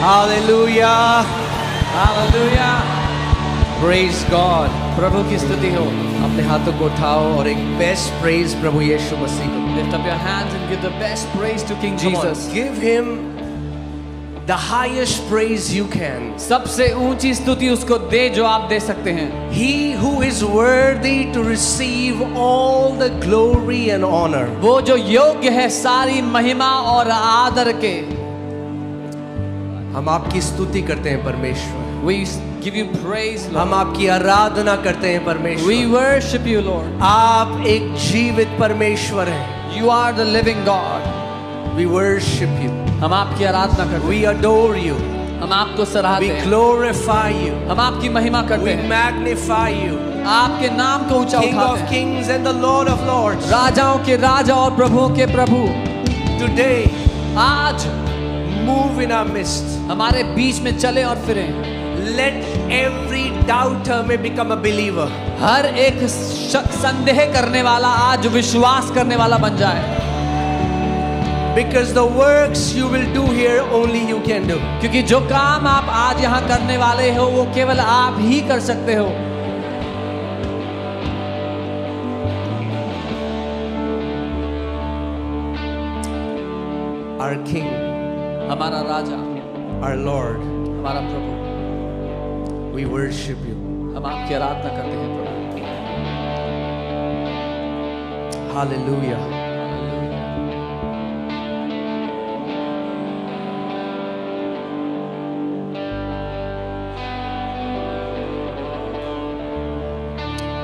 Hallelujah. Hallelujah, Praise God. प्रभु की स्तुति हो। अपने हाथों को उठाओ और एक बेस्ट प्रेज प्रभु यीशु मसीह को। Lift up your hands and give the best praise to King Come on, Jesus. give him the highest praise you can. सबसे ऊंची स्तुति उसको दे जो आप दे सकते हैं। He who is worthy to receive all the glory and honor. वो जो योग्य है सारी महिमा और आदर के। हम आपकी स्तुति करते हैं परमेश्वर। We give you praise, हम Lord. आपकी आराधना करते हैं परमेश्वर। We worship you, Lord. आप एक जीवित परमेश्वर हैं। You are the living God. We worship you. हम आपकी आराधना करते We adore you. हैं। हम आपको सराहते We हैं। glorify you. हम आपकी महिमा करते We हैं। magnify you. आपके नाम को ऊंचा King उठाते of हैं। kings and the Lord of lords. राजाओं के राजा और प्रभुओं के प्रभु। Today, आज move in our midst. हमारे बीच में चले और फिरे। Let every doubter may become a believer. हर एक संदेह करने वाला आज विश्वास करने वाला बन जाए। Because the works you will do here only you can do. क्योंकि जो काम आप आज यहाँ करने वाले हो वो केवल आप ही कर सकते हो। Our King, हमारा राजा, our Lord, हमारा प्रभु, we worship you. हम आपकी आराधना करते हैं प्रभु। Hallelujah.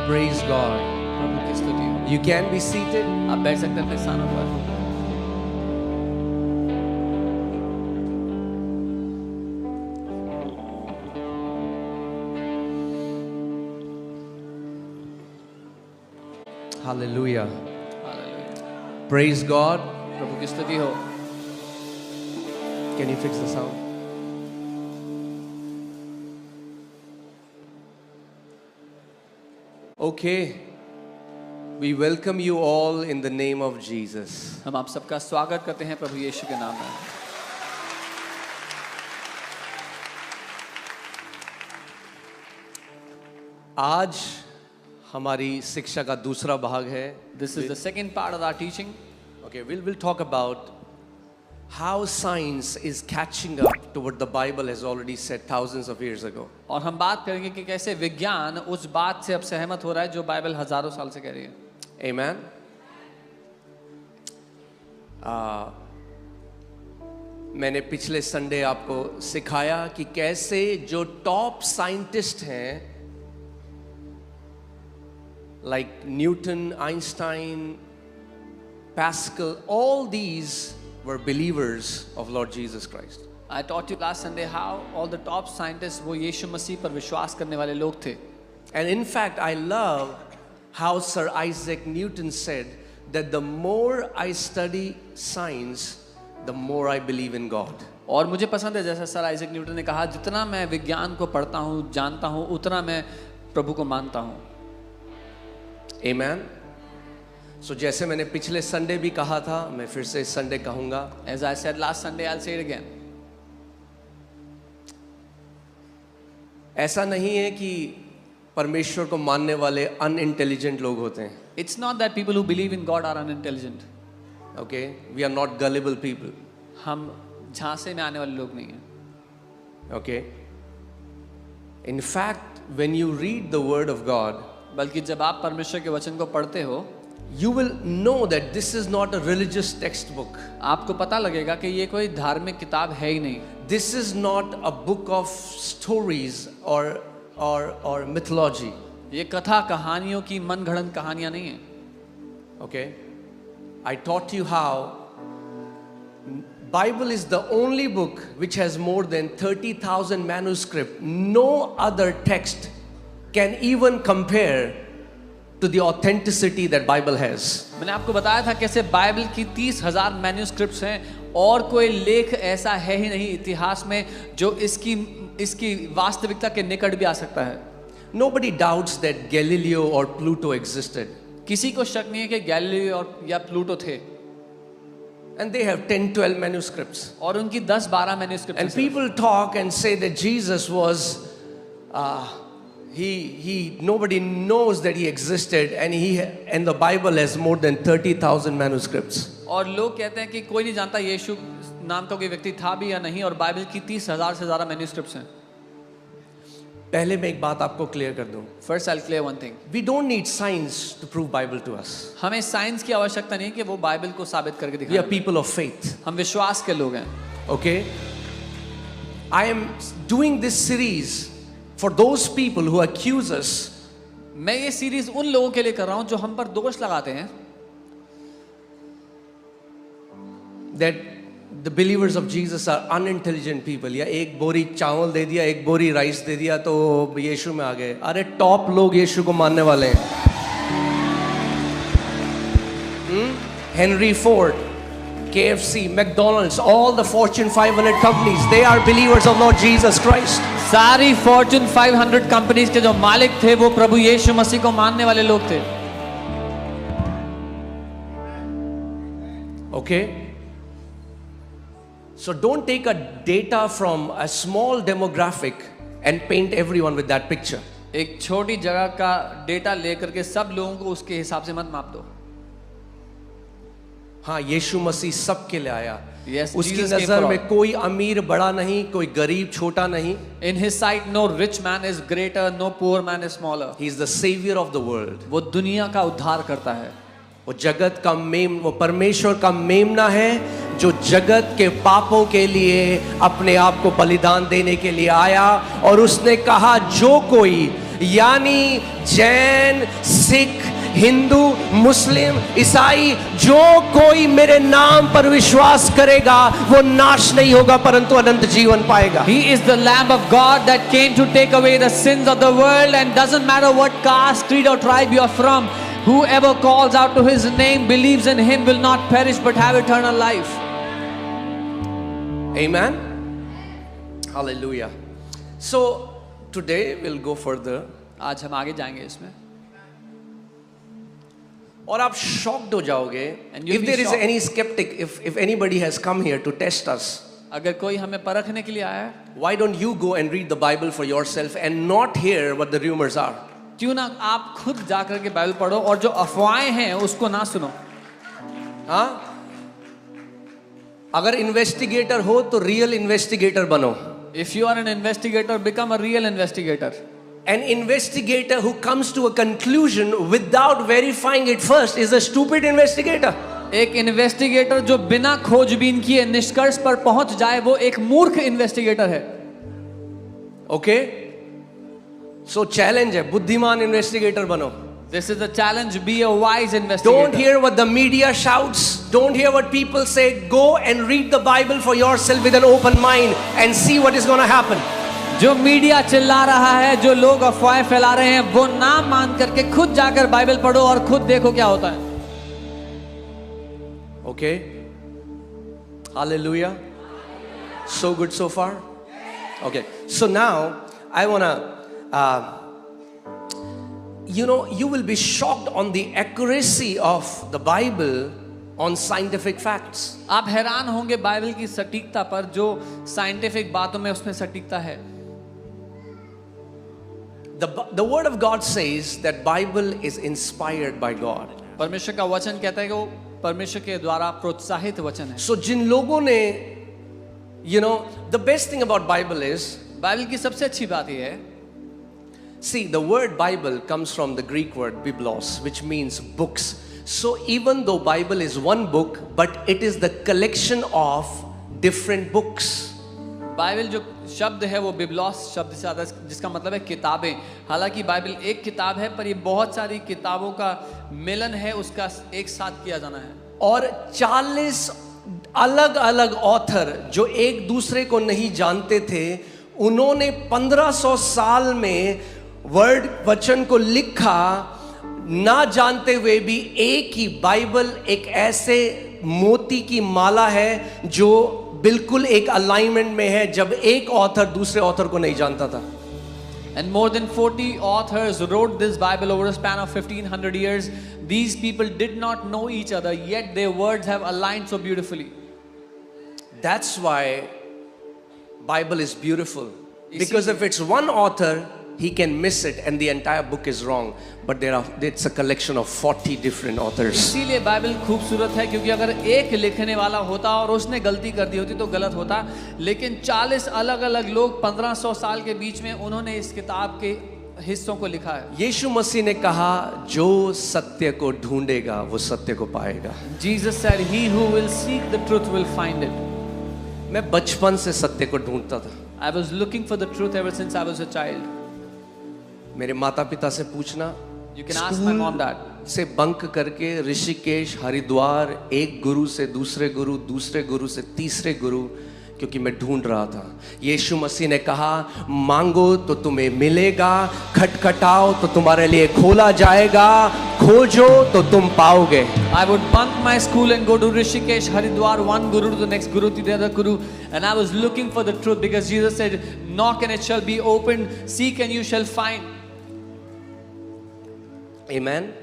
Praise God. प्रभु की स्तुति हो। You can be seated. आप बैठ सकते हैं अपने स्थानों पर। Hallelujah. हालेलुया। Praise God. प्रभु की स्तुति हो। Can you fix the sound? Okay. We welcome you all in the name of Jesus. हम आप सबका स्वागत करते हैं प्रभु यीशु के नाम में। आज हमारी शिक्षा का दूसरा भाग है. This is the second part of our teaching. Okay, we'll talk about how science is catching up to what the Bible has already said thousands of years ago. और हम बात करेंगे कि कैसे विज्ञान उस बात से अब सहमत हो रहा है जो बाइबल हजारों साल से कह रही है। Amen. मैंने पिछले संडे आपको सिखाया कि कैसे जो टॉप साइंटिस्ट हैं like Newton, Einstein, Pascal, all these were believers of Lord Jesus Christ. I taught you last Sunday how all the top scientists वो यीशु मसीह पर विश्वास करने वाले लोग थे। And in fact, I love how Sir Isaac Newton said that the more I study science, the more I believe in God. और मुझे पसंद है जैसा सर आइजैक न्यूटन ने कहा, जितना मैं विज्ञान को पढ़ता हूँ, जानता हूँ, उतना मैं प्रभु को मानता हूँ। Amen. So जैसे मैंने पिछले संडे भी कहा था, मैं फिर से इस संडे कहूँगा. As I said last Sunday, I'll say it again. ऐसा नहीं है कि परमेश्वर को मानने वाले अनइंटेलिजेंट लोग होते हैं. It's not that people who believe in God are unintelligent. Okay, we are not gullible people. हम झांसे में आने वाले लोग नहीं हैं। Okay. In fact, when you read the word of God, बल्कि जब आप परमेश्वर के वचन को पढ़ते हो, you will know that this is not a religious textbook. आपको पता लगेगा कि ये कोई धार्मिक किताब है ही नहीं। This is not a book of stories or mythology. ये कथा कहानियों की मनगढ़ंत कहानियां नहीं है। Okay, I taught you how Bible is the only book which has more than 30,000 manuscripts. No other text can even compare to the authenticity that Bible has. मैंने आपको बताया था कैसे बाइबल की 30,000 मैन्युस्क्रिप्ट्स हैं और कोई लेख ऐसा है ही नहीं इतिहास में जो इसकी वास्तविकता के निकट भी आ सकता है। Nobody doubts that Galileo or Pluto existed. किसी को शक नहीं है कि गैलीलियो या प्लूटो थे। and they have 10-12 manuscripts. और उनकी 10-12 manuscript And people talk and say that Jesus was, nobody knows that he existed, and the Bible has more than 30,000 manuscripts. और लोग कहते हैं कि कोई नहीं जानता यीशु नाम का कोई व्यक्ति था भी या नहीं, और बाइबल की 30,000 से ज़्यादा मैन्युस्क्रिप्ट्स हैं। पहले मैं एक बात आपको क्लियर कर दूं. First I'll clear one thing. We don't need science to prove Bible to us. हमें साइंस की आवश्यकता नहीं कि वो बाइबल को साबित करके We are दिखाए। people of faith. हम विश्वास के लोग हैं। Okay? I am doing this series for those people who accuse us मैं ये सीरीज उन लोगों के लिए कर रहा हूं जो हम पर दोष लगाते हैं that the believers of Jesus are unintelligent people. या एक बोरी चावल दे दिया, एक बोरी राइस दे दिया तो यीशु में आ गए. अरे टॉप लोग यीशु को मानने वाले हैं. Henry Ford, KFC, McDonald's, all the Fortune 500 companies, they are believers of Lord Jesus Christ. सारी फॉर्च्यून 500 कंपनीज के जो मालिक थे वो प्रभु यीशु मसीह को मानने वाले लोग थे. Okay? So don't take a data from a small demographic and paint everyone with that picture. एक छोटी जगह का डेटा लेकर के सब लोगों को उसके हिसाब से मत माप दो. हाँ, यीशु मसीह सबके लिए आया. Yes, उसकी Jesus came नजर for में all. कोई अमीर बड़ा नहीं, कोई गरीब छोटा नहीं. In his sight, no rich man is greater, no poor man is smaller. He is the savior of the world. वो दुनिया का उद्धार करता है. वो जगत का वो परमेश्वर का मेमना है जो जगत के पापों के लिए अपने आप को बलिदान देने के लिए आया. और उसने कहा जो कोई, यानी जैन, सिख, हिंदू, मुस्लिम, ईसाई, जो कोई मेरे नाम पर विश्वास करेगा वो नाश नहीं होगा परंतु अनंत जीवन पाएगा. He is the Lamb of God that came to take away the sins of the world, and doesn't matter what caste, creed or tribe you are from, whoever calls out to his name, believes in him, will not perish but have eternal life. Amen. Hallelujah. So today we'll go further. आज हम आगे जाएंगे इसमें. और आप shocked हो जाओगे And you'll if be there is shocked. any skeptic, if anybody has come here to test us. अगर कोई हमें परखने के लिए आया है, Why don't you go and read the Bible for yourself and not hear what the rumors are? क्यों ना आप खुद जाकर के बाइबल पढ़ो और जो अफवाहें हैं उसको ना सुनो. हाँ? अगर इन्वेस्टिगेटर हो तो रियल इन्वेस्टिगेटर बनो. If you are an investigator, become a real investigator. An investigator who comes to a conclusion without verifying it first is a stupid investigator. एक इन्वेस्टिगेटर जो बिना खोजबीन किए निष्कर्ष पर पहुंच जाए वो एक मूर्ख इन्वेस्टिगेटर है. Okay? So challenge है, बुद्धिमान इन्वेस्टिगेटर बनो. This is the challenge. Be a wise investigator. Don't hear what the media shouts. Don't hear what people say. Go and read the Bible for yourself with an open mind and see what is going to happen. जो media चिल्ला रहा है, जो लोग अफवाहें फैला रहे हैं, वो ना मान करके खुद जाकर बाइबल पढ़ो और खुद देखो क्या होता है. Okay? Hallelujah. So good so far? Okay. So now I want to you will be shocked on the accuracy of the Bible on scientific facts. आप हैरान होंगे बाइबल की सटीकता पर, जो साइंटिफिक बातों में उसमें सटीकता है. The word of God says that Bible is inspired by God. परमेश्वर का वचन कहता है कि वो परमेश्वर के द्वारा प्रोत्साहित वचन है. So जिन लोगों ने the best thing about Bible is, Bible की सबसे अच्छी बात यह है, see, the word Bible comes from the Greek word biblos, which means books. So even though Bible is one book, but it is the collection of different books. Bible जो शब्द है वो बिबलॉस शब्द से आता है जिसका मतलब है किताबें. हालांकि बाइबल एक किताब है पर ये बहुत सारी किताबों का मिलन है, उसका एक साथ किया जाना है. और 40 अलग अलग ऑथर जो एक दूसरे को नहीं जानते थे, उन्होंने 1500 साल में वर्ड वचन को लिखा, ना जानते हुए भी. एक ही बाइबल एक ऐसे मोती की माला है जो बिल्कुल एक अलाइनमेंट में है, जब एक ऑथर दूसरे ऑथर को नहीं जानता था. And more than 40 authors wrote this Bible over a span of 1500 years. These people did not know each other, yet their words have aligned so beautifully. That's why Bible is beautiful. Because if it's one author, he can miss it and the entire book is wrong. But it's a collection of 40 different authors. इसीलिए Bible खूबसूरत है, क्योंकि अगर एक लिखने वाला होता और उसने गलती कर दी होती तो गलत होता, लेकिन 40 अलग अलग लोग 1500 साल के बीच में उन्होंने इस किताब के हिस्सों को लिखा है. यीशु मसीह ने कहा, जो सत्य को ढूंढेगा वो सत्य को पाएगा. Jesus said, he who will seek the truth will find it. मैं बचपन से सत्य को ढूंढता था. I was looking for the truth ever since I was a child. मेरे माता पिता से पूछना, You can ask my mom that. से बंक करके ऋषिकेश, हरिद्वार, एक गुरु से दूसरे गुरु, दूसरे गुरु से तीसरे गुरु, क्योंकि मैं ढूंढ रहा था. यीशु मसीह ने कहा, मांगो तो तुम्हें मिलेगा, खटखटाओ तो तुम्हारे लिए खोला जाएगा, खोजो तो तुम पाओगे. I would bunk my school and go to Rishikesh, Haridwar, one guru to the next guru to the other guru, and I was looking for the truth because Jesus said, knock and it shall be opened, seek and you shall find. Amen.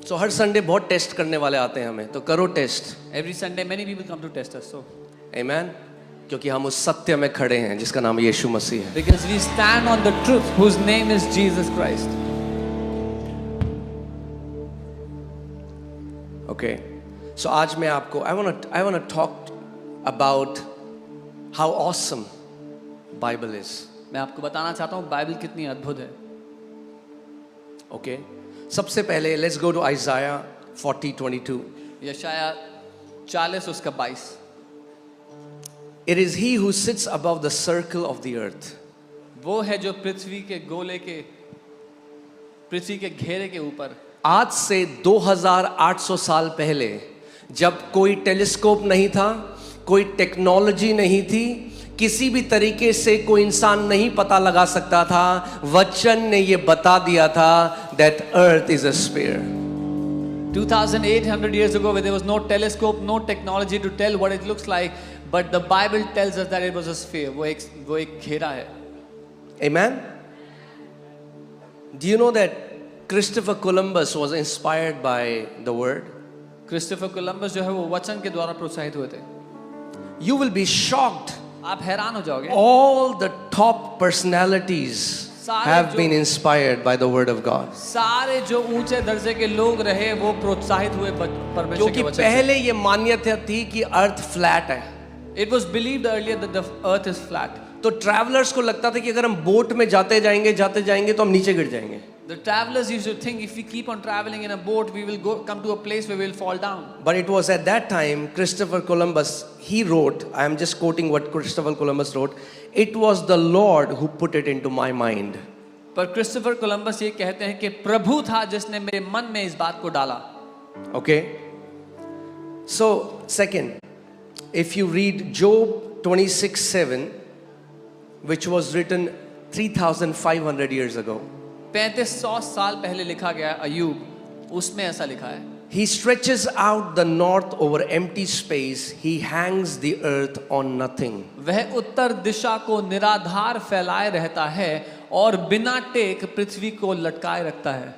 So her Sunday बहुत test करने वाले आते हैं हमें, तो करो test. Every Sunday many people come to test us. So Amen. क्योंकि हम उस सत्य में खड़े हैं जिसका नाम यीशु मसीह है. because we stand on the truth whose name is Jesus Christ. Okay. So आज मैं आपको I want to talk about how awesome Bible is. मैं आपको बताना चाहता हूँ बाइबल कितनी अद्भुत है. Okay. सबसे पहले let's go to Isaiah 40:22. यशाया 40 उसका 22. It is he who sits above the circle of the earth. वो है जो पृथ्वी के गोले के, पृथ्वी के घेरे के ऊपर. आज से 2800 साल पहले, जब कोई टेलीस्कोप नहीं था, कोई टेक्नोलॉजी नहीं थी, किसी भी तरीके से कोई इंसान नहीं पता लगा सकता था, वचन ने ये बता दिया था that earth is a sphere. 2800 years ago, where there was no telescope, no technology to tell what it looks like, but the Bible tells us that it was a sphere. वो एक घेरा है. Amen. Do you know that Christopher Columbus was inspired by the word? Christopher Columbus जो है वो वचन के द्वारा प्रोत्साहित हुए थे. You will be shocked. आप हैरान हो जाओगे. All the top personalities have been inspired by the word of God. सारे जो ऊंचे दर्जे के लोग रहे वो प्रोत्साहित हुए परमेश्वर क्योंकि के वचन से. पहले ये मान्यता थी कि अर्थ फ्लैट है. It was believed earlier that the earth is flat. तो ट्रैवलर्स को लगता था कि अगर हम बोट में जाते जाएंगे तो हम नीचे गिर जाएंगे. The travelers used to think if we keep on traveling in a boat, we will come to a place where we will fall down. But it was at that time Christopher Columbus, he wrote, I am just quoting what Christopher Columbus wrote, it was the Lord who put it into my mind. पर Christopher Columbus ये कहते हैं कि प्रभु था जिसने मेरे मन में इस बात को डाला. Okay. So second, if you read Job 26:7, which was written 3,500 years ago. 3500 साल पहले लिखा गया अय्यूब, उसमें ऐसा लिखा है. He stretches out the north over empty space. He hangs the earth on nothing. वह उत्तर दिशा को निराधार फैलाए रहता है और बिना टेक पृथ्वी को लटकाए रखता है.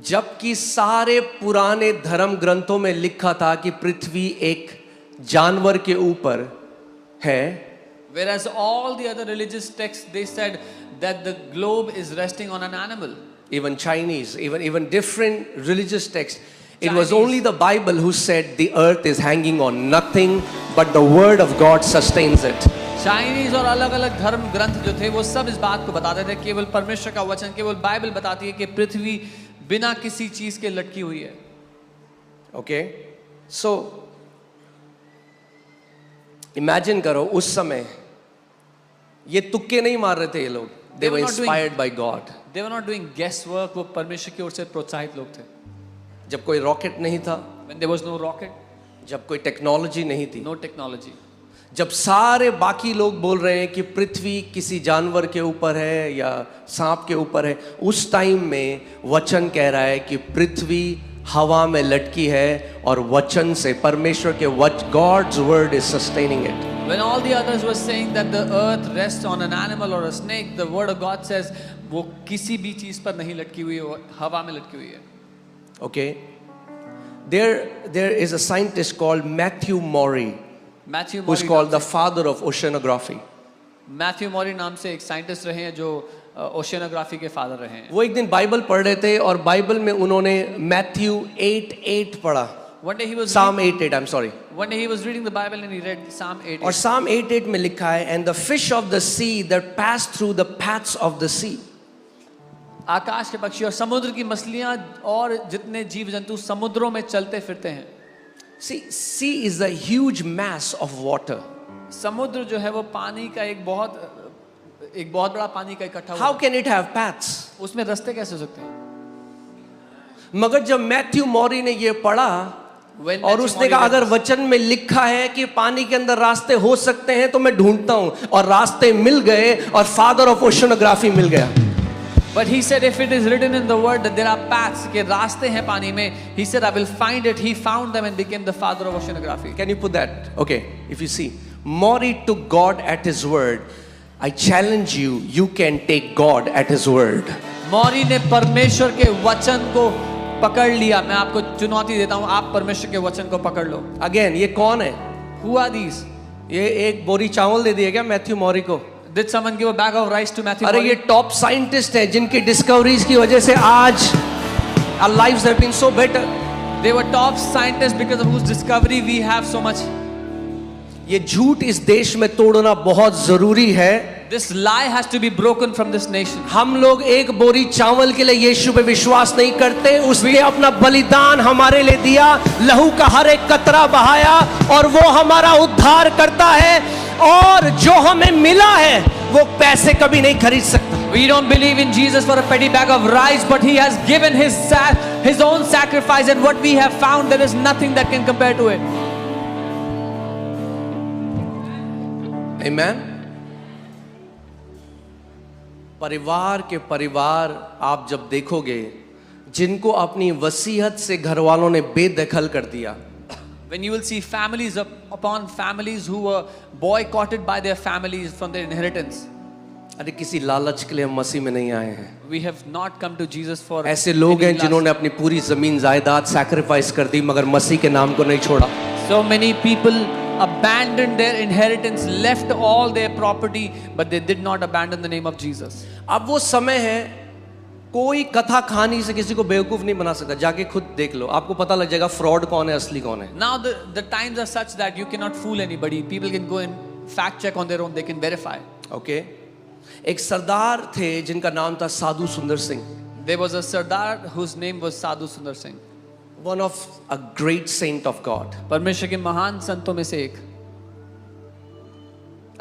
जबकि सारे पुराने धर्म ग्रंथों में लिखा था कि पृथ्वी एक जानवर के ऊपर है. Whereas all the other religious texts they said that the globe is resting on an animal. Even Chinese, even different religious texts. It was Chinese. only the Bible who said the earth is hanging on nothing, but the word of God sustains it. Chinese और अलग अलग धर्म ग्रंथ जो थे वो सब इस बात को बताते थे, केवल परमेश्वर का वचन, केवल बाइबल बताती है कि पृथ्वी बिना किसी चीज के लटकी हुई है. Okay, so imagine करो उस समय ये तुक्के नहीं मार रहे थे ये लोग. They were inspired by God. They were not doing guesswork. वो परमेश्वर की ओर से प्रोत्साहित लोग थे. जब कोई रॉकेट नहीं था, When there was no rocket, जब कोई टेक्नोलॉजी नहीं थी, no technology. जब सारे बाकी लोग बोल रहे हैं कि पृथ्वी किसी जानवर के ऊपर है या सांप के ऊपर है, उस टाइम में वचन कह रहा है कि पृथ्वी हवा में लटकी है और वचन से परमेश्वर के God's word is sustaining it. When all the others were saying that the earth rests on an animal or a snake, the word of God says वो किसी भी चीज पर नहीं लटकी हुई है, वो हवा में लटकी हुई है. Okay, there is a scientist called Matthew Maury, Matthew who's Maury called the नाम से- father of oceanography. मैथ्यू मॉरी नाम से एक साइंटिस्ट रहे हैं जो ओशियनोग्राफी के फादर रहे हैं. वो एक दिन बाइबल पढ़ रहे थे और बाइबल में उन्होंने मैथ्यू 8:8 पढ़ा. One day he was Psalm 8:8, I'm sorry. one day he was reading the Bible and he read Psalm 8. और Psalm 8:8 में लिखा है, and the fish of the sea that pass through the paths of the sea. आकाश के पक्षी और समुद्र की मछलियां और जितने जीव जंतु समुद्रों में चलते फिरते हैं. See, sea is a huge mass of water. समुद्र जो है वो पानी का एक बहुत बड़ा पानी का इकट्ठा How हुआ. can it have paths? उसमें रास्ते कैसे हो सकते हैं? मगर जब मैथ्यू मौरी ने ये पढ़ा When और Matthew उसने Maury कहा read अगर this, वचन में लिखा है कि पानी के अंदर रास्ते हो सकते हैं तो मैं ढूंढता हूं, और रास्ते मिल गए और फादर ऑफ ओशनोग्राफी मिल गया. but he said if it is written in the word that there are paths के रास्ते हैं पानी में, he said I will find it. He found them and became the father of oceanography. Can you put that? Okay, if you see, Maury took God at his word. I challenge you, you can take God at his word. मौरी ने परमेश्वर के वचन को पकड़ लिया. मैं आपको चुनौती देता हूं, आप परमेश्वर के वचन को पकड़ लो. Again, ये कौन है? Who are these? ये एक बोरी चावल दे दिया क्या मैथ्यू मौरी को? Did someone give a bag of rice to Matthew अरे ये Maury? टॉप साइंटिस्ट हैं जिनकी डिस्कवरीज की वजह से आज our lives have been so better. They were top scientists because of whose discovery we have so much. ये झूठ इस देश में तोड़ना बहुत जरूरी है. This lie has to be broken from this nation. हम लोग एक बोरी चावल के लिए यीशु पे विश्वास नहीं करते. उसने अपना बलिदान हमारे लिए दिया, लहू का हर एक कतरा बहाया, और वो हमारा उद्धार करता है. और जो हमें मिला है वो पैसे कभी नहीं खरीद सकता. We don't believe in Jesus for a petty bag of rice, but he has given his own sacrifice, and what we have found, there is nothing that can compare to it. Amen. परिवार के परिवार आप जब देखोगे जिनको अपनी वसीयत से घर वालों ने बेदखल कर दिया, When you will see families upon families who were boycotted by their families from their inheritance. अरे किसी लालच के लिए हम मसीह में नहीं आए हैं. We have not come to Jesus for ऐसे लोग हैं any जिन्होंने lust. अपनी पूरी जमीन जायदाद सैक्रिफाइस कर दी मगर मसीह के नाम को नहीं छोड़ा. So many people abandoned their inheritance, left all their property, but they did not abandon the name of Jesus. अब वो समय है, कोई कथा कहानी से किसी को बेवकूफ नहीं बना सकता. जाके खुद देख लो, आपको पता लग जाएगा फ्रॉड कौन है, असली कौन है. Now the times are such that you cannot fool anybody. People can go and fact check on their own. They can verify. Okay. एक सरदार थे जिनका नाम था साधु सुंदर Singh. There was a Sardar whose name was Sadhu Sundar Singh. One of a great saint of God. परमेश्वर के महान संतों में से एक.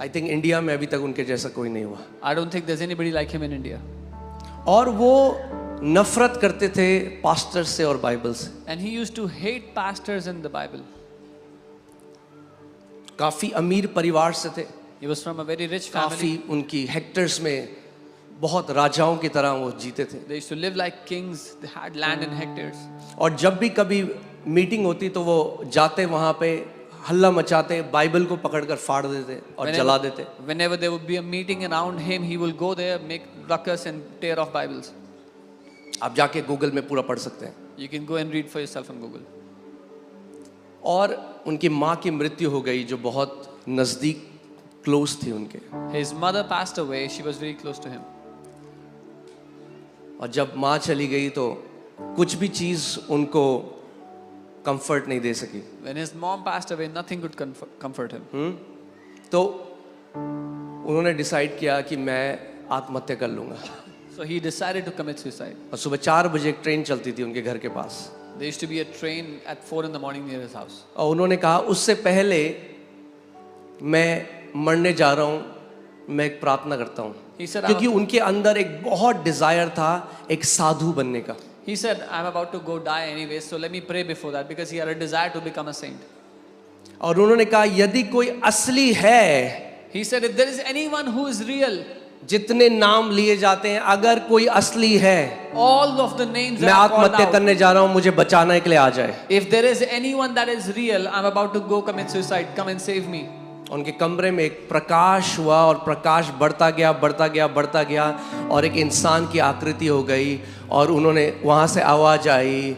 आई थिंक इंडिया में अभी तक उनके जैसा कोई नहीं हुआ. I don't think there's anybody like him in India. और वो नफरत करते थे पास्टर से और बाइबल से. And he used to hate pastors in the Bible. काफी अमीर परिवार से थे. He was from a very rich काफी family. उनकी हेक्टर्स में बहुत राजाओं की तरह वो जीते थे. They used to live like kings. They had land in hectares. और जब भी कभी मीटिंग होती तो वो जाते वहां पे हल्ला मचाते, बाइबल को पकड़कर फाड़ देते और जला देते. Whenever there would be a meeting around him, he will go there, make ruckus and tear off Bibles. आप जाके गूगल में पूरा पढ़ सकते हैं. You can go and read for yourself on Google. और उनकी माँ की मृत्यु हो गई जो बहुत नजदीक क्लोज थी उनके. His mother passed away. She was very close to him. और जब माँ चली गई तो कुछ भी चीज उनको कंफर्ट नहीं दे सकी. When his mom passed away, nothing could comfort him. तो उन्होंने डिसाइड किया कि मैं आत्महत्या कर लूंगा. So he decided to commit suicide. और सुबह 4 बजे एक ट्रेन चलती थी उनके घर के पास. There used to be a train at 4 in the morning near his house. और उन्होंने कहा उससे पहले मैं मरने जा रहा हूँ, मैं एक प्रार्थना करता हूँ. He said, क्योंकि उनके अंदर एक बहुत डिजायर था एक साधु बनने का. He said, I'm about to go die anyway, so let me pray before that, because he had a desire to become a saint. और उन्होंने कहा यदि कोई असली है, He said, if there is anyone who is real, जितने नाम लिए जाते हैं, अगर कोई असली है, all of the names मैं that are called आत्महत्या out, करने जा रहा हूँ, मुझे बचाने के लिए आ जाए. if there is anyone that is real, I'm about to go commit suicide, come and save me. उनके कमरे में एक प्रकाश हुआ और प्रकाश बढ़ता गया बढ़ता गया बढ़ता गया और एक इंसान की आकृति हो गई और उन्होंने वहाँ से आवाज़ आई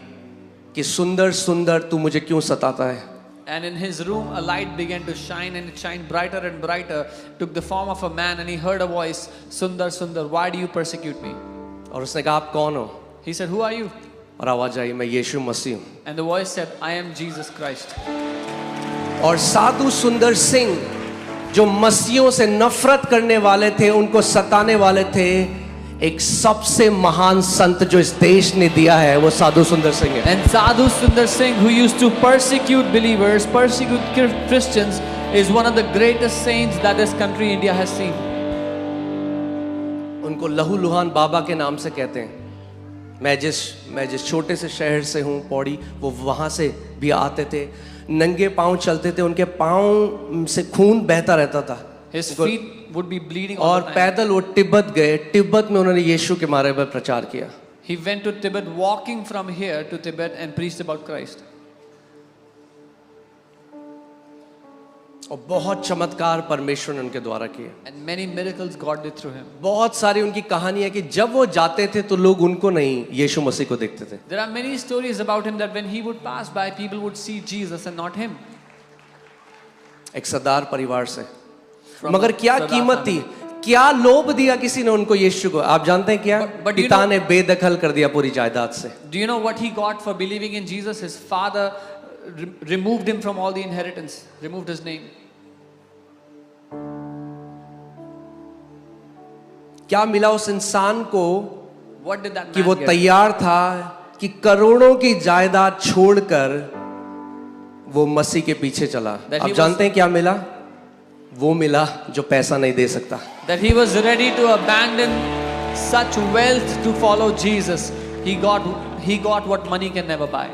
कि सुंदर सुंदर तू मुझे क्यों सताता है. And in his room, a light began to shine, and it shined brighter and brighter, took the form of a man, and he heard a voice, Sundar, Sundar, why do you persecute me? और उसने कहा आप कौन हो? He said, who are you? और आवाज़ आई मैं यीशु मसीह हूँ. And the voice said, I am Jesus Christ. और साधु सुंदर सिंह जो मसीहों से नफरत करने वाले थे, उनको सताने वाले थे, एक सबसे महान संत जो इस देश ने दिया है वो साधु सुंदर सिंह है. And Sadhu Sundar Singh, who used to persecute believers, persecute Christians, is one of the greatest saints that this country, India, has seen. उनको लहू लुहान बाबा के नाम से कहते हैं. मैं जिस छोटे से शहर से हूँ पौड़ी, वो वहाँ से भी आते थे, नंगे पाँव चलते थे, उनके पाँव से खून बहता रहता था. His feet would be bleeding all और the time. पैदल वो तिब्बत गए. तिब्बत में उन्होंने यीशु के बारे में प्रचार किया. He went to Tibet, walking from here to Tibet, and preached about Christ. और बहुत चमत्कार परमेश्वर ने उनके द्वारा किए. And many miracles God did through him. बहुत सारी उनकी कहानी है कि जब वो जाते थे तो लोग उनको नहीं यीशु मसीह को देखते थे. There are many stories about him that when he would pass by, people would see Jesus and not him. एक सरदार परिवार से. From मगर क्या Sardar कीमत थी, family. क्या लोभ दिया किसी ने उनको यीशु को? आप जानते हैं क्या? But you पिता know- ने बेदखल कर दिया पूरी जायदाद से. Do you know what he got for believing in Jesus? His father removed him from all the inheritance, removed his name. क्या मिला उस इंसान को What did that कि man वो get? तैयार था कि करोड़ों की जायदाद छोड़कर वो मसीह के पीछे चला. That आप he जानते हैं क्या मिला? वो मिला जो पैसा नहीं दे सकता. That he was ready to abandon such wealth to follow Jesus. He got what money can never buy.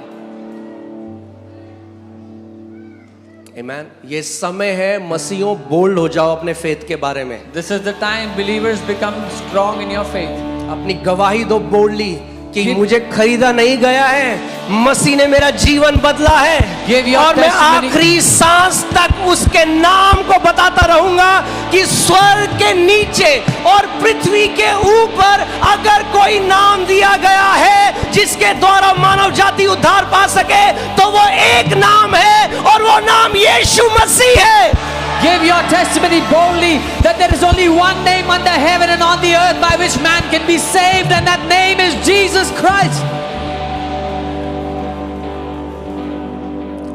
Amen. ये समय है मसीहों, बोल्ड हो जाओ अपने फेथ के बारे में. This is the time believers become strong in your faith. अपनी गवाही दो बोल्डली कि Give- मुझे खरीदा नहीं गया है, मसीह ने मेरा जीवन बदला है. Give your और मैं testimony. आखिरी सांस तक उसके नाम को बताता रहूंगा कि स्वर्ग के नीचे और पृथ्वी के ऊपर अगर कोई नाम दिया गया है जिसके द्वारा मानव जाति उद्धार पा सके तो वो एक नाम है और वो नाम यीशु मसीह है. Give your testimony boldly that there is only one name under heaven and on the earth by which man can be saved, and that name is Jesus Christ.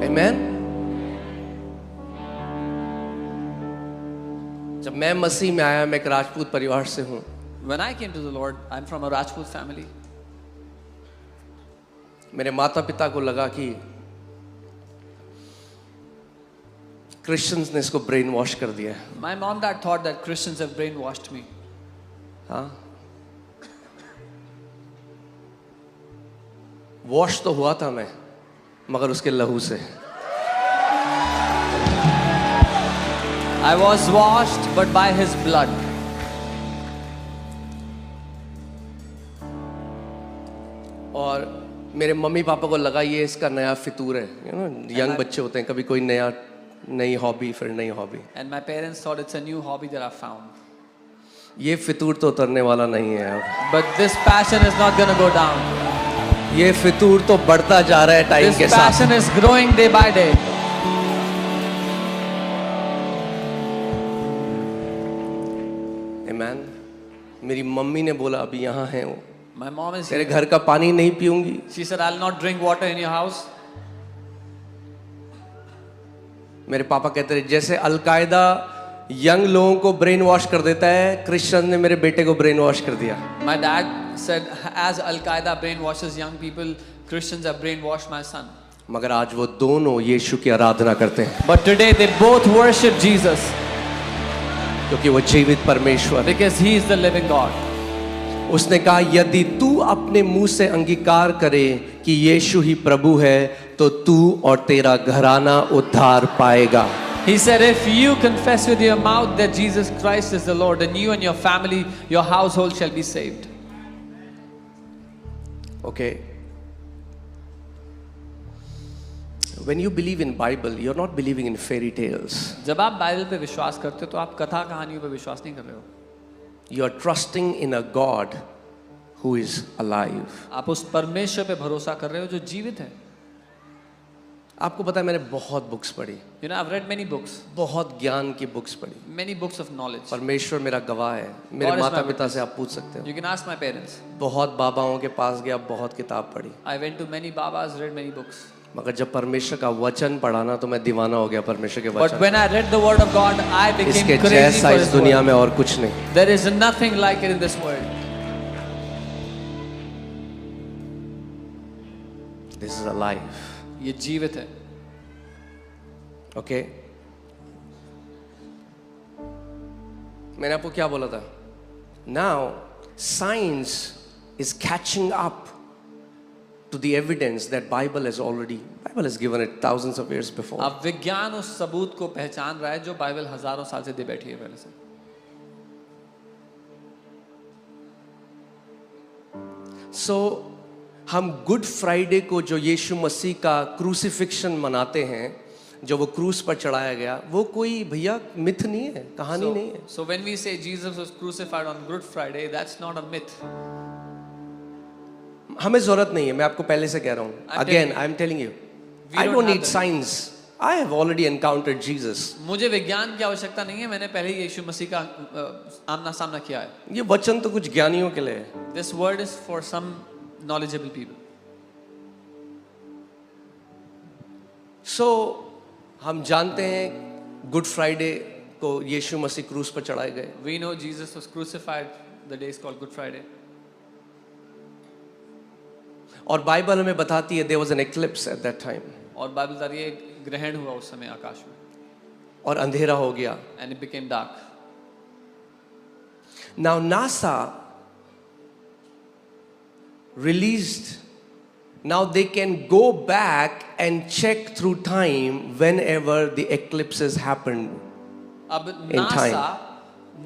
Amen. जब मैं मसीह में आया, मैं एक राजपूत परिवार से हूं. When I came to the Lord, I'm from a Rajput family. मेरे माता पिता को लगा कि क्रिश्चियंस ने इसको ब्रेन वॉश कर दिया है. My mom dad thought that Christians have brainwashed me. हाँ, वॉश तो हुआ था मैं, मगर उसके लहू से. I was washed, but by His blood. और मेरे मम्मी पापा को लगा ये इसका नया फितूर है. यंग बच्चे होते हैं, कभी कोई नई हॉबी, फिर नई hobby. And my parents thought it's a new hobby that I found. ये फितूर तो उतरने वाला नहीं है अब. But this passion is not going to go down. ये फितूर तो बढ़ता जा रहा है टाइम This के साथ. passion is growing day by day. Amen. मेरी मम्मी ने बोला अभी यहाँ है वो, My mom is तेरे here. घर का पानी नहीं पीऊंगी. She said, I'll not drink water in your house. मेरे पापा कहते रहे जैसे अलकायदा यंग लोगों को ब्रेन वॉश कर देता है, क्रिश्चियन ने मेरे बेटे को ब्रेन वॉश कर दिया. My dad said, as Al-Qaeda brainwashes young people, Christians have brainwashed my son. मगर आज वो दोनों यीशु की आराधना करते हैं But today they both worship Jesus क्योंकि वो जीवित परमेश्वर है. because He is the living God. उसने कहा यदि तू अपने मुंह से अंगीकार करे कि यीशु ही प्रभु है तो तू और तेरा घराना उद्धार पाएगा. He said, if you confess with your mouth that Jesus Christ is the Lord, then you and your family, your household shall be saved. Okay. When you believe in Bible, you're not believing in fairy tales. जब आप Bible पे विश्वास करते हो तो आप कथा कहानियों पे विश्वास नहीं कर रहे हो. You're trusting in a God who is alive. आप उस परमेश्वर पे भरोसा कर रहे हो जो जीवित है. आपको पता है मैंने बहुत बुक्स पढ़ी, You know, I've read many books, बहुत ज्ञान की बुक्स पढ़ी. many books of knowledge. परमेश्वर मेरा गवाह है. मेरे God is my माता पिता witness. से आप पूछ सकते हो. You can ask my parents. बहुत बाबाओं के पास गया, बहुत किताब पढ़ी, I went to many babas, read many books. मगर जब परमेश्वर का वचन पढ़ा ना तो मैं दीवाना हो गया परमेश्वर के But वचन. when I read the word of God, I became इसके crazy जैसा for इस His दुनिया word. में और कुछ नहीं. There is nothing like it in this world. This is alive. ये जीवित है. ओके मैंने आपको क्या बोला था? Now science is catching up to the evidence that Bible has given it thousands of years before. अब विज्ञान उस सबूत को पहचान रहा है जो बाइबल हजारों साल से दे बैठी है पहले से. सो हम गुड फ्राइडे को जो यीशु मसीह का क्रूसिफिक्शन मनाते हैं, जो वो क्रूस पर चढ़ाया गया, वो कोई भैया मिथ नहीं है, कहानी नहीं है. So when we say Jesus was crucified on Good Friday, that's not a myth. हमें जरूरत नहीं है, मैं आपको पहले से कह रहा हूँ. Again I am telling you, I don't don't have need the- science. I have already encountered Jesus. मुझे विज्ञान की आवश्यकता नहीं है, मैंने पहले ही यीशु मसीह का आमना सामना किया है. ये वचन तो कुछ ज्ञानियों के लिए है. This word is for some knowledgeable people. सो हम जानते हैं गुड फ्राइडे को यीशु मसीह क्रूस पर चढ़ाए गए. We know Jesus was crucified. The day is called Good Friday. और बाइबल हमें बताती है there was an eclipse at that time. और बाइबल बता रही है ग्रहण हुआ उस समय आकाश में. और अंधेरा हो गया. And it became dark. Now NASA released, now they can go back and check through time whenever the eclipses happened. अब In time.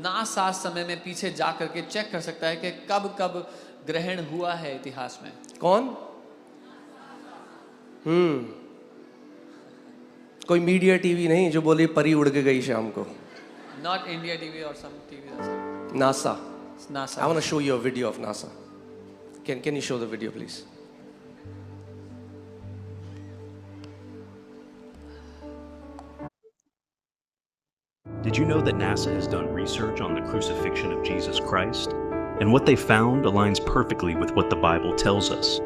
नासा समय में पीछे जा करके चेक कर सकता है कि कब कब ग्रहण हुआ है इतिहास में. कौन? कोई मीडिया टीवी नहीं जो बोली परी उड़ के गई शाम को. Not India TV or some TV. That's NASA. NASA. I want to show you a video of NASA. Can you show the video please? Did you know that NASA has done research on the crucifixion of Jesus Christ? And what they found aligns perfectly with what the Bible tells us.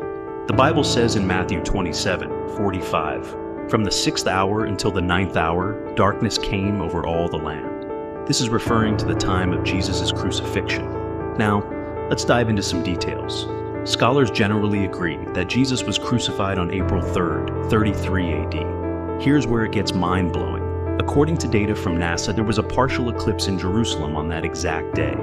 The Bible says in Matthew 27:45, "From the 6th hour until the 9th hour, darkness came over all the land." This is referring to the time of Jesus' crucifixion. Now, let's dive into some details. Scholars generally agree that Jesus was crucified on April 3rd, 33 AD. Here's where it gets mind-blowing. According to data from NASA, there was a partial eclipse in Jerusalem on that exact day.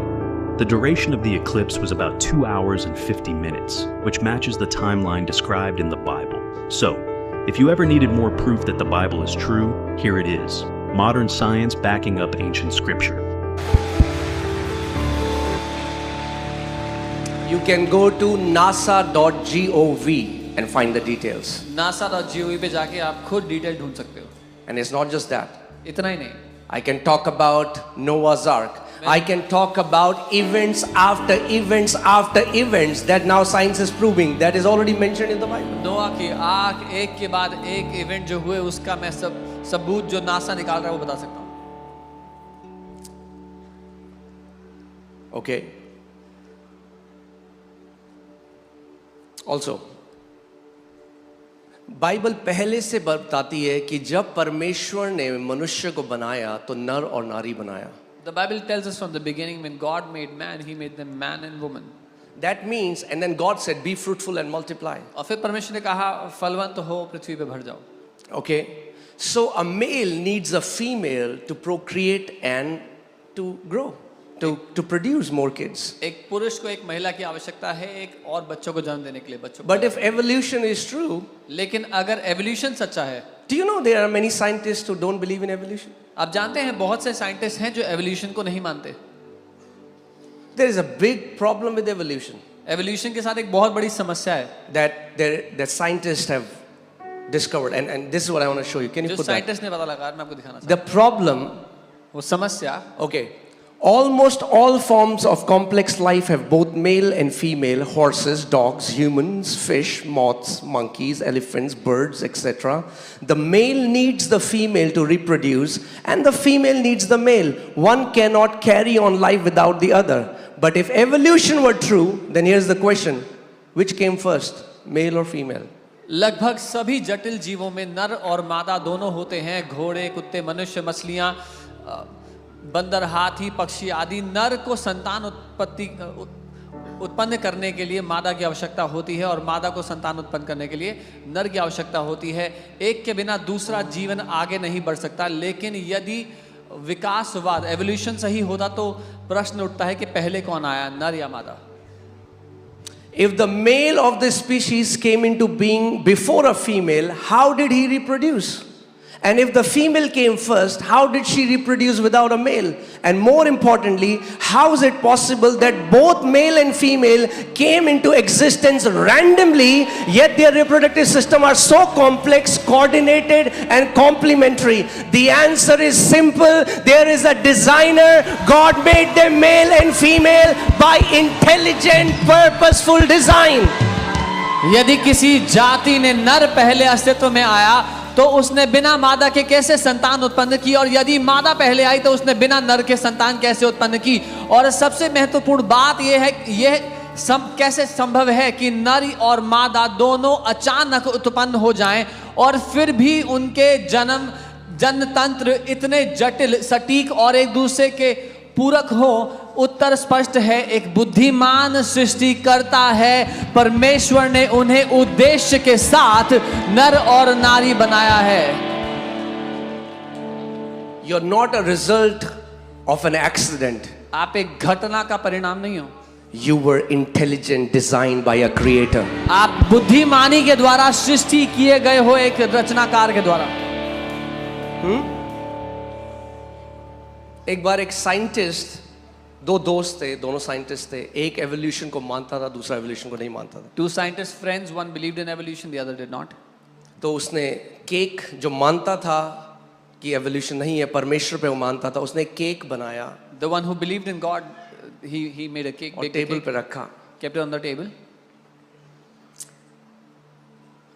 The duration of the eclipse was about 2 hours and 50 minutes, which matches the timeline described in the Bible. So, if you ever needed more proof that the Bible is true, here it is. Modern science backing up ancient scripture. You can go to nasa.gov and find the details. NASA.gov पे जाके आप खुद detail ढूंढ सकते हो. And it's not just that. इतना ही नहीं. I can talk about Noah's Ark. I can talk about events after events after events that now science is proving that is already mentioned in the Bible. नोआ की आग एक के बाद एक event जो हुए उसका मैं सब सबूत जो नासा निकाल रहा है वो बता सकता हूँ. Okay. Also, बाइबल पहले से बताती है कि जब परमेश्वर ने मनुष्य को बनाया तो नर और नारी बनाया. The Bible tells us from the beginning when God made man, He made them man and woman. That means, and then God said, be fruitful and multiply. और फिर परमेश्वर ने कहा फलवंत हो पृथ्वी पे भर जाओ. Okay. So a male needs a female to procreate and to grow, to produce more kids. एक पुरुष को एक महिला की आवश्यकता है एक और बच्चों को जन्म देने के लिए बच्चों को. But if evolution is true, लेकिन अगर एवोल्यूशन सच्चा है, do you know there are many scientists who don't believe in evolution? आप जानते हैं बहुत से साइंटिस्ट हैं जो एवोल्यूशन को नहीं मानते. There is a big problem with evolution evolution के साथ एक बहुत बड़ी समस्या है that scientists have discovered, and this is what I want to show you. Can you जो put that? साइंटिस्ट ने पता लगा, मैं आपको दिखाना The problem, चाहता हूँ। वो समस्या, okay, almost all forms of complex life have both male and female: horses, dogs, humans, fish, moths, monkeys, elephants, birds, etc. The male needs the female to reproduce, and the female needs the male. One cannot carry on life without the other. But if evolution were true, then here's the question: which came first, male or female? लगभग सभी जटिल जीवों में नर और मादा दोनों होते हैं। घोड़े, कुत्ते, मनुष्य, मछलियां, बंदर, हाथी, पक्षी आदि। नर को संतान उत्पन्न करने के लिए मादा की आवश्यकता होती है और मादा को संतान उत्पन्न करने के लिए नर की आवश्यकता होती है। एक के बिना दूसरा जीवन आगे नहीं बढ़ सकता। लेकिन यदि विकासवाद, एवोल्यूशन सही होता तो प्रश्न उठता है कि पहले कौन आया, नर या मादा? If the male of the species came into being before a female, how did he reproduce? And if the female came first, how did she reproduce without a male? And more importantly, how is it possible that both male and female came into existence randomly, yet their reproductive system are so complex, coordinated and complementary? The answer is simple. There is a designer. God made them male and female by intelligent, purposeful design. यदि किसी जाति ने नर पहले अस्तित्व में आया तो उसने बिना मादा के कैसे संतान उत्पन्न की, और यदि मादा पहले आई तो उसने बिना नर के संतान कैसे उत्पन्न की? और सबसे महत्वपूर्ण बात यह है, कैसे संभव है कि नर और मादा दोनों अचानक उत्पन्न हो जाएं और फिर भी उनके जनतंत्र इतने जटिल, सटीक और एक दूसरे के पूरक हो? उत्तर स्पष्ट है, एक बुद्धिमान सृष्टिकर्ता है। परमेश्वर ने उन्हें उद्देश्य के साथ नर और नारी बनाया है। You're not a result of an accident. आप एक घटना का परिणाम नहीं हो। You were intelligent, designed by a creator. आप बुद्धिमानी के द्वारा सृष्टि किए गए हो, एक रचनाकार के द्वारा। एक बार एक साइंटिस्ट, दो दोस्त थे, दोनों साइंटिस्ट थे। एक एवोल्यूशन को मानता था, दूसरा एवोल्यूशन को नहीं मानता था। Two scientist friends, one believed in evolution, the other did not. तो उसने केक, जो मानता था कि एवोल्यूशन नहीं है, परमेश्वर पे वो मानता था, उसने केक बनाया। The one who believed in God, he made a cake, और टेबल पे रखा, kept it on the table.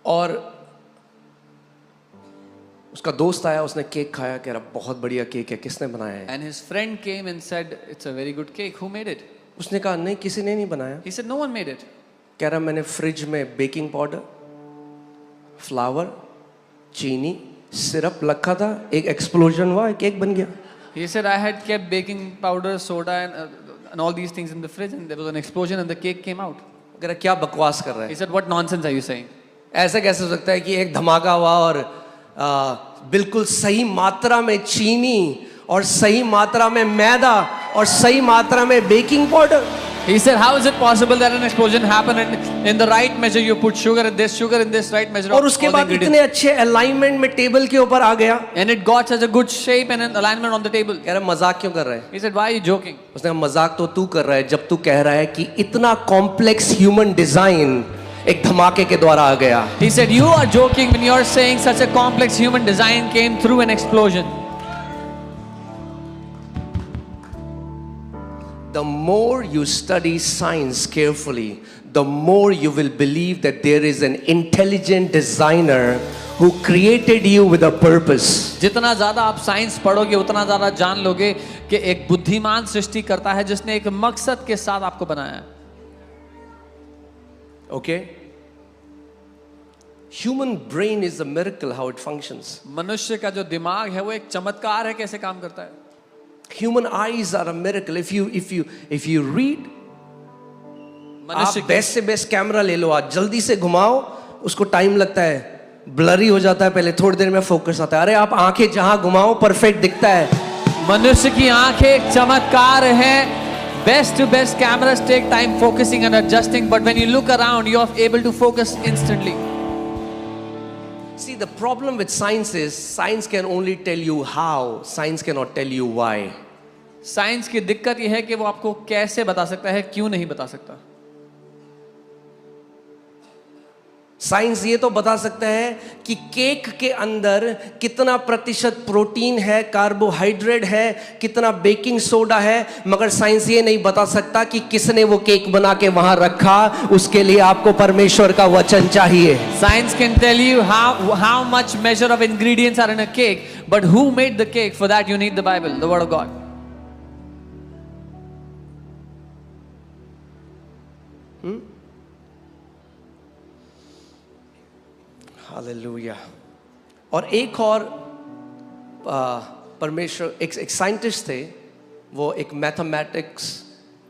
और उसका दोस्त आया, उसने केक खाया, कह रहा बहुत बढ़िया केक है, किसने बनाया है? And his friend came and said, "It's a very good cake. Who made it?" उसने कहा नहीं, किसी ने नहीं बनाया। He said, "No one made it." कह रहा मैंने फ्रिज में बेकिंग पाउडर, फ्लावर, चीनी, सिरप रखा था, एक एक्सप्लोजन हुआ, केक बन गया। He said, "I had kept baking powder, soda and all these things in the fridge and there was an explosion and the cake came out." कह रहा क्या बकवास कर रहा He है? said, "What nonsense are you saying?" ऐसा कैसे हो सकता है कि एक धमाका हुआ और बिल्कुल सही मात्रा में चीनी और सही मात्रा में मैदा और सही मात्रा में baking powder? He said, "How is it possible that an explosion happened and in the right measure you put sugar in this right measure?" और उसके बाद इतने अच्छे अलाइनमेंट में टेबल के ऊपर आ गया। And it got such a good shape and an alignment on the table. कह रहा मजाक क्यों कर रहा है? He said, "Why are you joking?" उसने कहा मजाक तो तू कर रहा है जब तू कह रहा है कि इतना कॉम्प्लेक्स ह्यूमन डिजाइन एक धमाके के द्वारा आ गया। He said, "You are joking when you are saying such a complex human design came through an explosion." The more you study science carefully, the more you will believe that there is an intelligent designer who created you with a purpose. जितना ज्यादा आप science पढ़ोगे उतना ज्यादा जान लोगे कि एक बुद्धिमान सृष्टि करता है जिसने एक मकसद के साथ आपको बनाया है। Okay? Human brain is a miracle how it functions. मनुष्य का जो दिमाग है वो एक चमत्कार है, कैसे काम करता है। Human eyes are a miracle. If you read, आप बेस्ट से बेस्ट कैमरा ले लो, आज जल्दी से घुमाओ, उसको टाइम लगता है, ब्लरी हो जाता है, पहले थोड़ी देर में फोकस आता है। अरे आप आंखें जहां घुमाओ परफेक्ट दिखता है। मनुष्य की आंखें एक चमत्कार है। Best to best cameras take time focusing and adjusting, but when you look around, you are able to focus instantly. See, the problem with science is science can only tell you how, science cannot tell you why. Science की दिक्कत यह है कि वो आपको कैसे बता सकता है, क्यों नहीं बता सकता। साइंस ये तो बता सकता है कि केक के अंदर कितना प्रतिशत प्रोटीन है, कार्बोहाइड्रेट है, कितना बेकिंग सोडा है, मगर साइंस ये नहीं बता सकता कि किसने वो केक बना के वहां रखा। उसके लिए आपको परमेश्वर का वचन चाहिए। Science can tell you how much measure of ingredients are in a cake, but who made the cake? For that you need the Bible, the Word of God. Hallelujah. और एक और परमेश्वर एक साइंटिस्ट थे, वो एक मैथमेटिक्स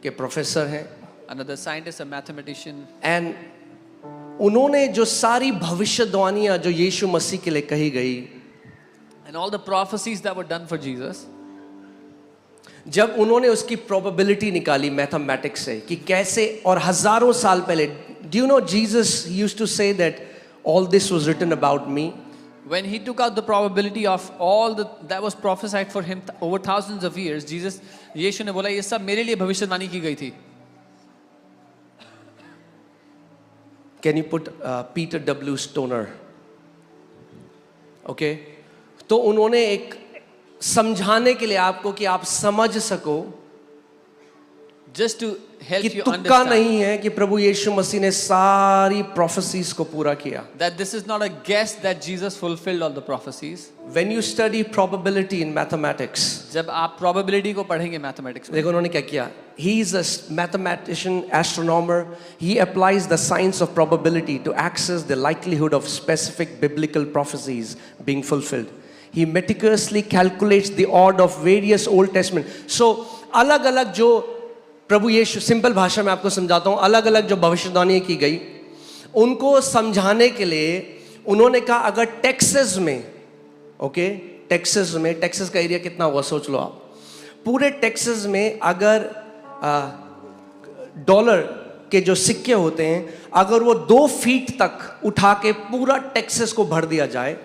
के professor हैं, Another scientist, a mathematician, and उन्होंने जो सारी भविष्यवाणियां जो यीशु मसीह के लिए कही गई, and all the prophecies that were done for Jesus, जब उन्होंने उसकी प्रोबेबिलिटी निकाली मैथमेटिक्स से कि कैसे, और हजारों साल पहले, do you know Jesus used to say that all this was written about me. when he took out the probability of all that was prophesied for him over thousands of years, यीशु ने बोला ये सब मेरे लिए भविष्यवाणी की गई थी। Can you put Peter W. Stoner? Okay. तो उन्होंने एक समझाने के लिए आपको कि आप समझ सको just to help कि you तुक्का understand नहीं है कि प्रभु यीशु मसीह ने सारी प्रोफेसीज को पूरा किया। that this is not a guess that Jesus fulfilled all the prophecies. When you study probability in mathematics, जब आप probability को पढ़ेंगे mathematics में, देखो उन्होंने क्या किया। He is a mathematician, astronomer. He applies the science of probability to access the likelihood of specific biblical prophecies being fulfilled. He meticulously calculates the odd of various Old Testament. So अलग अलग जो प्रभु यीशु, simple भाषा में आपको समझाता हूँ, अलग अलग जो भविष्यवाणी की गई उनको समझाने के लिए उन्होंने कहा अगर टेक्सास में, ओके, टेक्सास का एरिया कितना हुआ सोच लो आप, पूरे टेक्सास में अगर डॉलर के जो सिक्के होते हैं अगर वो 2 फीट तक उठा के पूरा टेक्सास को भर दिया जाए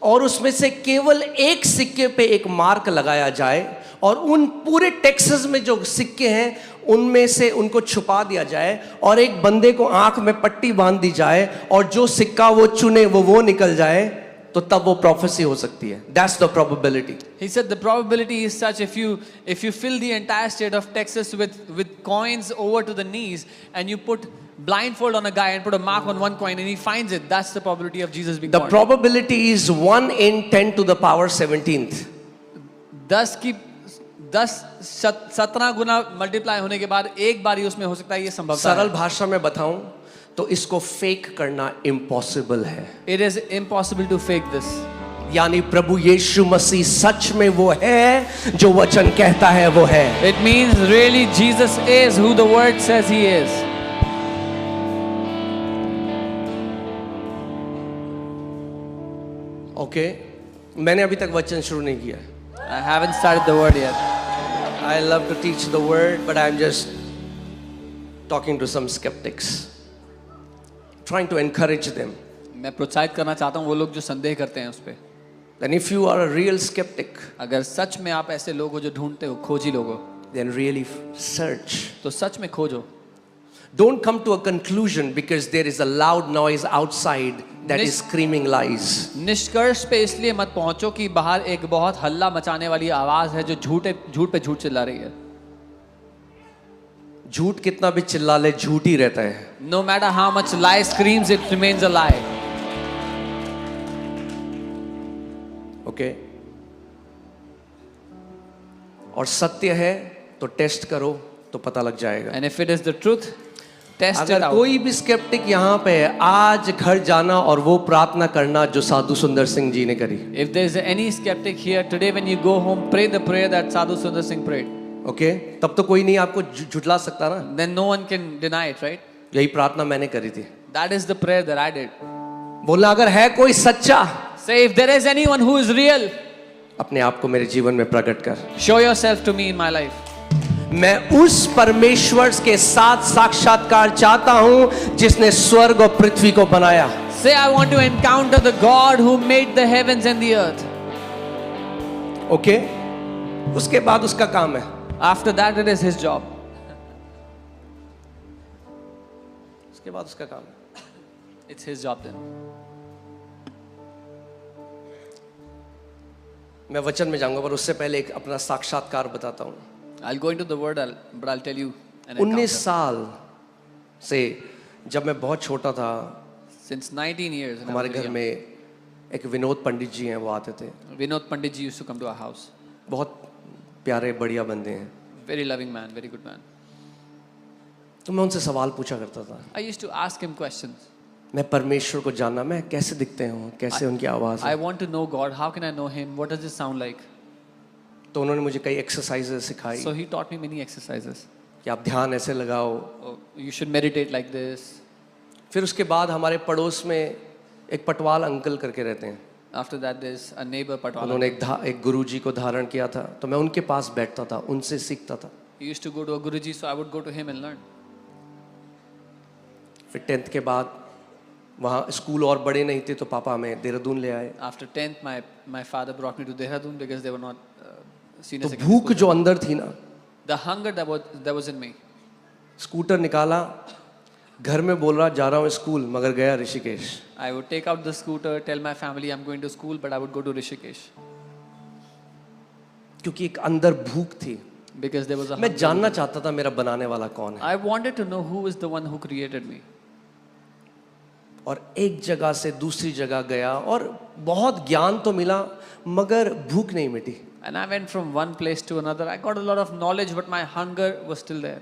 और उसमें से केवल एक सिक्के पे एक मार्क लगाया जाए और उन पूरे टेक्सास में जो सिक्के हैं उनमें से उनको छुपा दिया जाए और एक बंदे को आंख में पट्टी बांध दी जाए और जो सिक्का वो चुने वो निकल जाए, तो तब वो प्रोफेसी हो सकती है। That's the probability. he said the probability is such if you fill the entire state of Texas with coins over to the knees and you put blindfold on a guy and put a mark on one coin and he finds it, that's the probability of Jesus being born. The probability is 1 in 10 to the power 17th. 17 Guna multiply होने के बाद एक बार ही उसमें हो सकता है, ये संभव है। सरल भाषा में बताऊं तो इसको फेक करना इम्पॉसिबल है। It is impossible to fake this. यानी प्रभु यीशु मसीह सच में वो है जो वचन कहता है वो है। It means really Jesus is who the word says he is. Okay, मैंने अभी तक वचन शुरू नहीं किया। I haven't started the word yet. I love to teach the word, but I'm just talking to some skeptics, trying to encourage them. मैं प्रोत्साहित करना चाहता हूँ वो लोग जो संदेह करते हैं उस पे। And if you are a real skeptic, अगर सच में आप ऐसे लोग हो जो ढूंढते हो, खोजी लोग हो, then really search. तो सच में खोजो। Don't come to a conclusion because there is a loud noise outside that is screaming lies. निष्कर्ष पे इसलिए मत पहुंचो कि बाहर एक बहुत हल्ला मचाने वाली आवाज है जो झूठ पे झूठ चिल्ला रही है। झूठ कितना भी चिल्ला ले झूठ ही रहता है। No matter how much lie screams, it remains a lie. Okay? और सत्य है तो टेस्ट करो तो पता लग जाएगा। And if it is the truth, test it अगर out. कोई भी स्केप्टिक यहाँ पे है, आज घर जाना और वो प्रार्थना करना जो साधु सुंदर सिंह जी ने करी। If there is any skeptic here today, when you go home, pray the prayer that Sadhu Sundar Singh prayed. Okay, तब तो कोई नहीं आपको झुठला सकता ना। Then no one can deny it, right? यही प्रार्थना मैंने करी थी। That is the prayer that I did. बोला अगर है कोई सच्चा, Say, if there is anyone who is real, अपने आप को मेरे जीवन में प्रकट कर। show yourself to me in my life. मैं उस परमेश्वर के साथ साक्षात्कार चाहता हूं जिसने स्वर्ग और पृथ्वी को बनाया। Say, I want to encounter the God who made the heavens and the earth. Okay, उसके बाद उसका काम है। After that, it is his job. उसके बाद उसका काम है। It's his job then. मैं वचन में जाऊंगा पर उससे पहले एक अपना साक्षात्कार बताता हूँ। I'll go into the word, but I'll tell you an 19 encounter. साल से जब मैं बहुत छोटा था, Since 19 years, when I हमारे was very घर young, में एक विनोद पंडित जी हैं, वो आते थे। Vinod Pandit ji used to come to our house. बहुत प्यारे बढ़िया बंदे हैं। Very loving man, very good man. तो मैं उनसे सवाल पूछा करता था। I used to ask him questions. मैं परमेश्वर को जानना, मैं कैसे दिखते हूँ, कैसे उनकी आवाज़ I है। want to know God. How can I know him? What does this sound like? तो उन्होंने मुझे कई एक्सरसाइजेस सिखाई So he taught me many exercises. कि आप ध्यान ऐसे लगाओ। Oh, you should meditate like this. फिर उसके बाद हमारे पड़ोस में एक पटवाल अंकल करके रहते हैं। After that, there's a neighbor Patwala. उन्होंने एक गुरुजी को धारण किया था, तो मैं उनके पास बैठता था, उनसे सीखता था। He used to go to a Guruji, so I would go to him and learn. फिर 10th के बाद वहाँ स्कूल और बड़े नहीं थे, तो पापा हमें देहरादून ले आए। After 10th, my father brought me to Dehradun because they were not senior तो secondary भूख school. जो अंदर थी ना, The hunger that was in me. Scooter निकाला, घर में बोल रहा जा रहा हूँ स्कूल, मगर गया Rishikesh. I would take out the scooter, tell my family I'm going to school, but I would go to Rishikesh क्योंकि एक अंदर भूख थी। because there was a मैं hunger. जानना चाहता था मेरा बनाने वाला कौन है। I wanted to know who is the one who created me. और एक जगह से दूसरी जगह गया और बहुत ज्ञान तो मिला, मगर भूख नहीं मिटी। And I went from one place to another. I got a lot of knowledge, but my hunger was still there.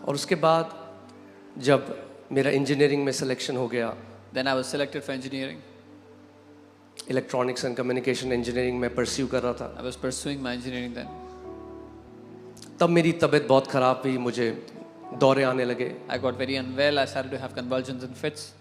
और उसके बाद जब मेरा इंजीनियरिंग में सिलेक्शन हो गया, Then I was selected for engineering. Electronics and communication engineering में pursue कर रहा था। I was pursuing my engineering then. तब मेरी तबीयत बहुत ख़राब हुई, मुझे दौरे आने लगे। I got very unwell. I started to have convulsions and fits.